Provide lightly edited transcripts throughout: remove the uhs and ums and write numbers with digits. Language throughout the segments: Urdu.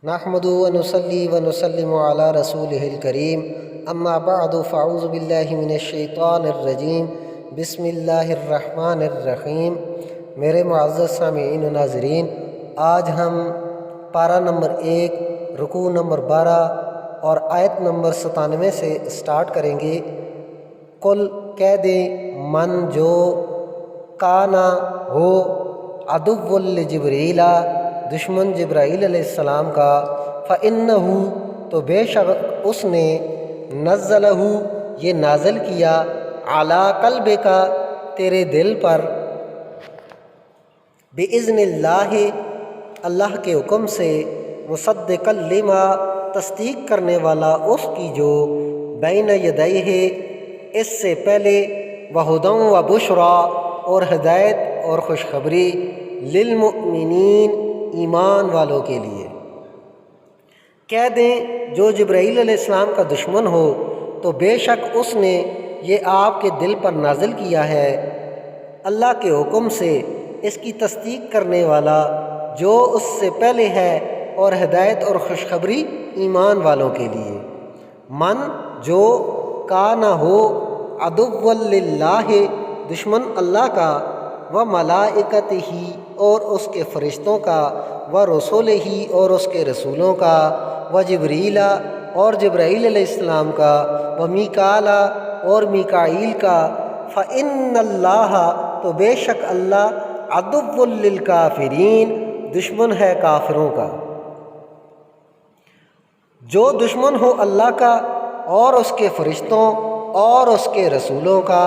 نحمد و نصلی و نسلم علی رسولہ الکریم اما بعد فاعوذ باللہ من الشیطان الرجیم بسم اللہ الرحمن الرحیم۔ میرے معزز سامعین و ناظرین، آج ہم پارہ نمبر 1 رکوع نمبر 12 اور آیت نمبر 97 سے سٹارٹ کریں گے۔ قل کہہ دیں من جو کانا ہو عدو لجبریل دشمن جبرائیل علیہ السلام کا، فَإِنَّهُ تو بے شک اس نے نزلہ یہ نازل کیا علی قلبک تیرے دل پر، بِإِذْنِ اللہ اللہ کے حکم سے، مصدقا لما تصدیق کرنے والا اس کی جو بین یدیہ اس سے پہلے، وہدی و بشریٰ اور ہدایت اور خوشخبری، للمؤمنین ایمان والوں کے لیے۔ کہہ دیں جو جبرائیل علیہ السلام کا دشمن ہو تو بے شک اس نے یہ آپ کے دل پر نازل کیا ہے اللہ کے حکم سے، اس کی تصدیق کرنے والا جو اس سے پہلے ہے، اور ہدایت اور خوشخبری ایمان والوں کے لیے۔ من جو کانا ہو عدو للہ دشمن اللہ کا، و ملائکتہ اور اس کے فرشتوں کا، و رسولہ اور اس کے رسولوں کا، و جبریل اور جبرائیل علیہ السلام کا، و میکال اور میکائیل کا، فإن اللہ تو بے شک اللہ عدو للکافرین دشمن ہے کافروں کا۔ جو دشمن ہو اللہ کا اور اس کے فرشتوں اور اس کے رسولوں کا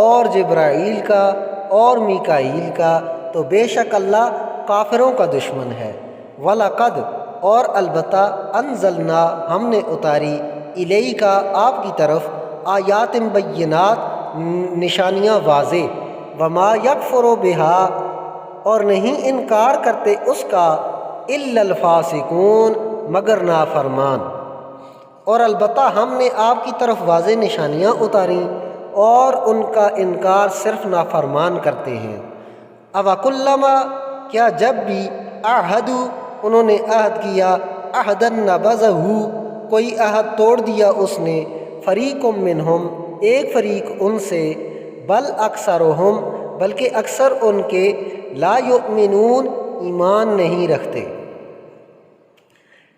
اور جبرائیل کا اور میکائیل کا، تو بے شک اللہ کافروں کا دشمن ہے۔ وَلَقَدْ اور البتہ انزلنا ہم نے اتاری، الیک آپ کی طرف، آیات بینات نشانیاں واضح، وما یکفر بہا اور نہیں انکار کرتے اس کا، الا الفاسقون مگر نافرمان۔ اور البتہ ہم نے آپ کی طرف واضح نشانیاں اتاریں اور ان کا انکار صرف نافرمان کرتے ہیں۔ اوَکُلَّمَا کیا جب بھی عَاہَدُوا انہوں نے عہد کیا، عہدًا نَبَذَہُ کوئی عہد توڑ دیا اس نے، فریق منہم ایک فریق ان سے، بل اکثرہم بلکہ اکثر ان کے، لا یؤمنون ایمان نہیں رکھتے۔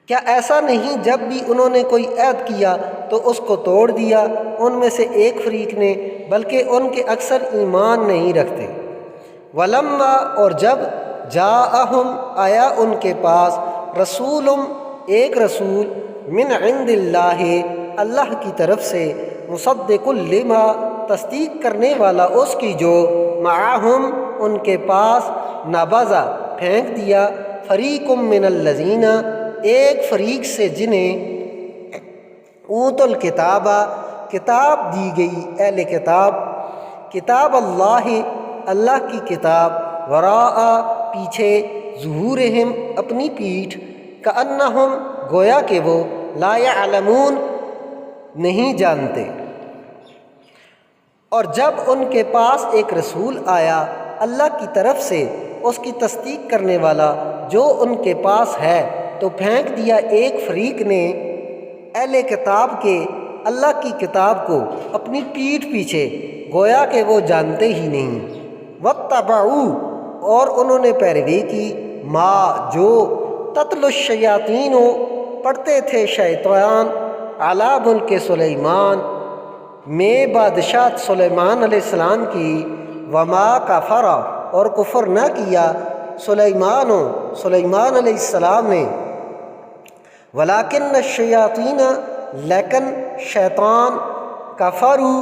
کیا ایسا نہیں جب بھی انہوں نے کوئی عہد کیا تو اس کو توڑ دیا ان میں سے ایک فریق نے، بلکہ ان کے اکثر ایمان نہیں رکھتے۔ ولما اور جب جاءہم آیا ان کے پاس، رسول ایک رسول، من عند اللہ اللہ کی طرف سے، مصدق لما تصدیق کرنے والا اس کی جو، معہم ان کے پاس، نبذا پھینک دیا، فریق من الذین ایک فریق سے جنہیں، اوت الکتاب کتاب دی گئی، اہل کتاب، کتاب اللہ اللہ کی کتاب، وراء پیچھے، ظہورہم اپنی پیٹھ، کأنہم گویا کہ وہ، لا یعلمون نہیں جانتے۔ اور جب ان کے پاس ایک رسول آیا اللہ کی طرف سے، اس کی تصدیق کرنے والا جو ان کے پاس ہے، تو پھینک دیا ایک فریق نے اہل کتاب کے اللہ کی کتاب کو اپنی پیٹھ پیچھے، گویا کہ وہ جانتے ہی نہیں۔ واتبعوا اور انہوں نے پیروی کی، ما جو، تتلو الشیاطین پڑھتے تھے شیطان، علی ملک سلیمان میں بادشاہ سلیمان علیہ السلام کی، وما کفر اور کفر نہ کیا سلیمان علیہ السلام نے، ولیکن الشیاطین لیکن شیطان، کفروا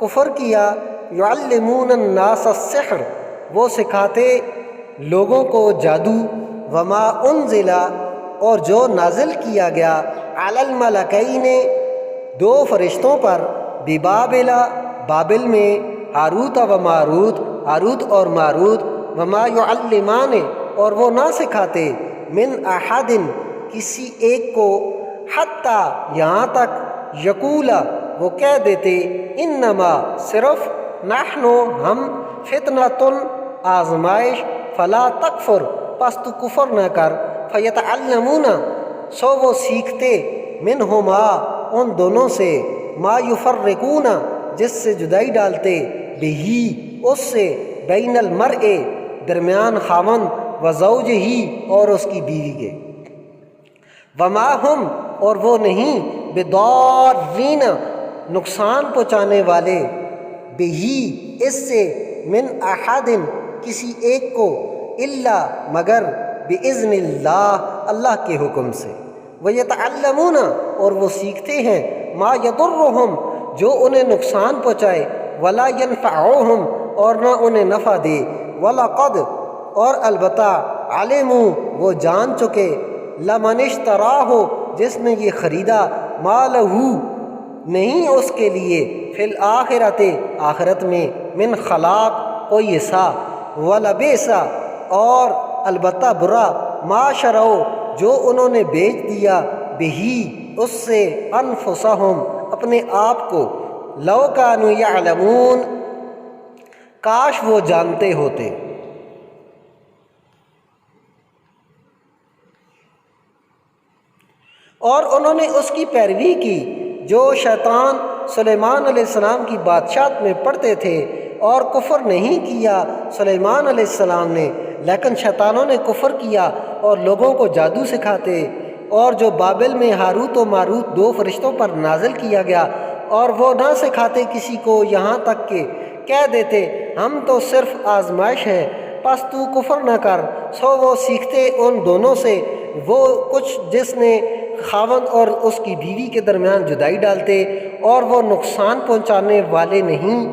کفر کیا، یعلمون الناس السحر وہ سکھاتے لوگوں کو جادو، وما انزل اور جو نازل کیا گیا، علی الملکین دو فرشتوں پر، ببابل بابل میں، ہاروت و ماروت ہاروت اور ماروت، وما یعلمان اور وہ نہ سکھاتے، من احد کسی ایک کو، حتیٰ یہاں تک، یقولا وہ کہہ دیتے، انما صرف، نحن ہم، فتنۃ آزمائش، فلا تکفر پس تو کفر نہ کر، فیتعلمون سو وہ سیکھتے منہما ان دونوں سے ما یفرقون جس سے جدائی ڈالتے بہی اس سے بین المرء درمیان خاوند و زوجہ اور اس کی بیوی کے وما ہم اور وہ نہیں بضارین نقصان پہنچانے والے بہی اس سے من احد کسی ایک کو الا مگر باذن اللہ اللہ کے حکم سے ویتعلمون اور وہ سیکھتے ہیں ما یضرہم جو انہیں نقصان پہنچائے ولا ینفعہم اور نہ انہیں نفع دے ولقد اور البتہ علموا وہ جان چکے لمن اشتراہ جس نے یہ خریدا ما لہو نہیں اس کے لیے فی الآخرت آخرت میں من خلاق کوئی حصہ ولبئس اور البتہ برا ما شرعوا جو انہوں نے بیچ دیا بہی اس سے انفسہم اپنے آپ کو لو کانوا یعلمون کاش وہ جانتے ہوتے اور انہوں نے اس کی پیروی کی جو شیطان سلیمان علیہ السلام کی بادشاہت میں پڑھتے تھے اور کفر نہیں کیا سلیمان علیہ السلام نے لیکن شیطانوں نے کفر کیا اور لوگوں کو جادو سکھاتے اور جو بابل میں ہاروت و ماروت دو فرشتوں پر نازل کیا گیا اور وہ نہ سکھاتے کسی کو یہاں تک کہ کہہ دیتے ہم تو صرف آزمائش ہے پس تو کفر نہ کر سو وہ سیکھتے ان دونوں سے وہ کچھ جس نے خاوند اور اس کی بیوی کے درمیان جدائی ڈالتے اور وہ نقصان پہنچانے والے نہیں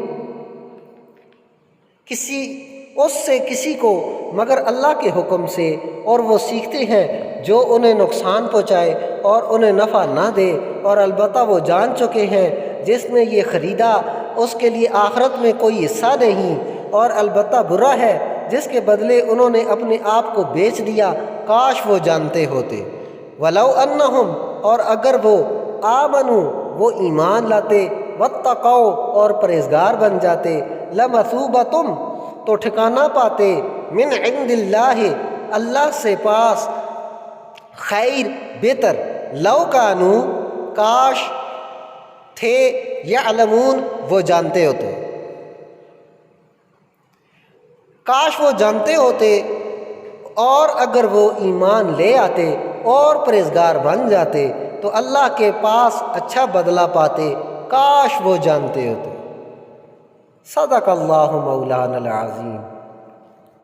اس سے کسی کو مگر اللہ کے حکم سے اور وہ سیکھتے ہیں جو انہیں نقصان پہنچائے اور انہیں نفع نہ دے اور البتہ وہ جان چکے ہیں جس نے یہ خریدا اس کے لیے آخرت میں کوئی حصہ نہیں اور البتہ برا ہے جس کے بدلے انہوں نے اپنے آپ کو بیچ دیا کاش وہ جانتے ہوتے ولو انہم اور اگر وہ آمنو وہ ایمان لاتے واتقوا اور پرہیزگار بن جاتے لمثوبۃ تو ٹھکانہ پاتے من عند اللہ اللہ سے پاس خیر بہتر لو کانو کاش تھے یعلمون وہ جانتے ہوتے کاش وہ جانتے ہوتے اور اگر وہ ایمان لے آتے اور پرہیزگار بن جاتے تو اللہ کے پاس اچھا بدلہ پاتے کاش وہ جانتے ہوتے صدق اللہ مولانا العظیم